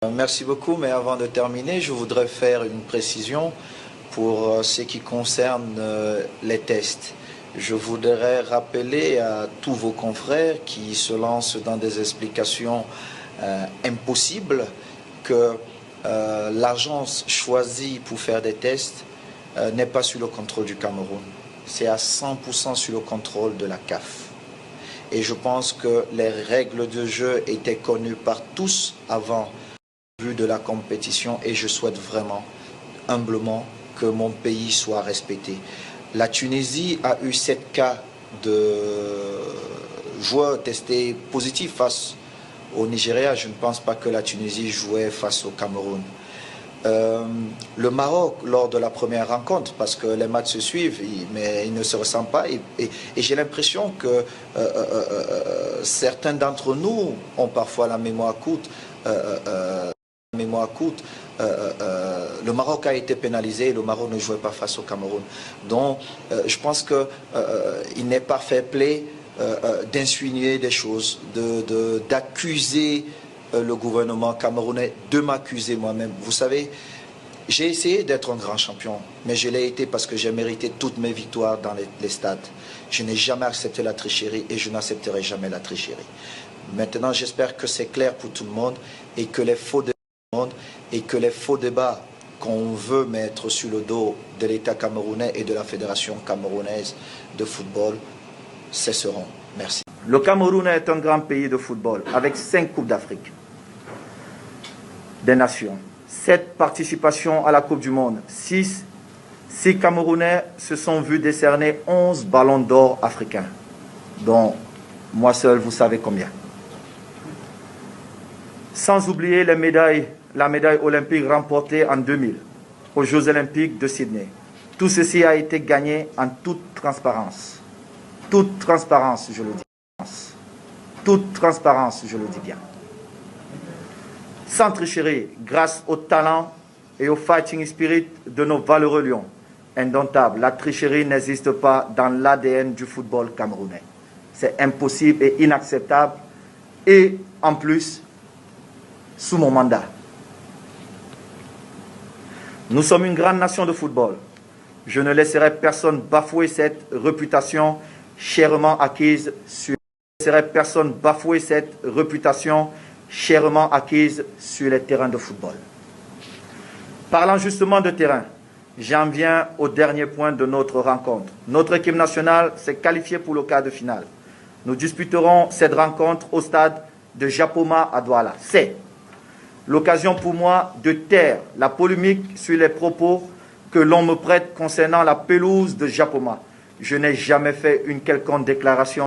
Merci beaucoup, mais avant de terminer, je voudrais faire une précision pour ce qui concerne les tests. Je voudrais rappeler à tous vos confrères qui se lancent dans des explications impossibles que l'agence choisie pour faire des tests n'est pas sous le contrôle du Cameroun. C'est à 100% sous le contrôle de la CAF. Et je pense que les règles de jeu étaient connues par tous avant de la compétition et je souhaite vraiment, humblement, que mon pays soit respecté. La Tunisie a eu 7 cas de joueurs testés positifs face au Nigeria. Je ne pense pas que la Tunisie jouait face au Cameroun. Le Maroc, lors de la première rencontre, parce que les matchs se suivent, mais ils ne se ressemblent pas, et j'ai l'impression que certains d'entre nous ont parfois la mémoire courte. Le Maroc a été pénalisé et le Maroc ne jouait pas face au Cameroun. Donc, je pense qu'il n'est pas fair play d'insinuer des choses, d'accuser le gouvernement camerounais, de m'accuser moi-même. Vous savez, j'ai essayé d'être un grand champion, mais je l'ai été parce que j'ai mérité toutes mes victoires dans les stades. Je n'ai jamais accepté la tricherie et je n'accepterai jamais la tricherie. Maintenant, j'espère que c'est clair pour tout le monde et que les faux débats qu'on veut mettre sur le dos de l'État camerounais et de la Fédération camerounaise de football cesseront. Merci. Le Cameroun est un grand pays de football avec 5 Coupes d'Afrique des Nations, 7 participations à la Coupe du Monde, 6 Camerounais se sont vus décerner 11 ballons d'or africains, dont moi seul, vous savez combien. Sans oublier la médaille olympique remportée en 2000 aux Jeux olympiques de Sydney. Tout ceci a été gagné en toute transparence. Toute transparence, je le dis. Toute transparence, je le dis bien. Sans tricherie, grâce au talent et au fighting spirit de nos valeureux lions indomptables. La tricherie n'existe pas dans l'ADN du football camerounais. C'est impossible et inacceptable. Et en plus, sous mon mandat. Nous sommes une grande nation de football. Je ne laisserai personne bafouer cette réputation chèrement acquise sur les terrains de football. Parlant justement de terrain, j'en viens au dernier point de notre rencontre. Notre équipe nationale s'est qualifiée pour le quart de finale. Nous disputerons cette rencontre au stade de Japoma à Douala. C'est l'occasion pour moi de taire la polémique sur les propos que l'on me prête concernant la pelouse de Japoma. Je n'ai jamais fait une quelconque déclaration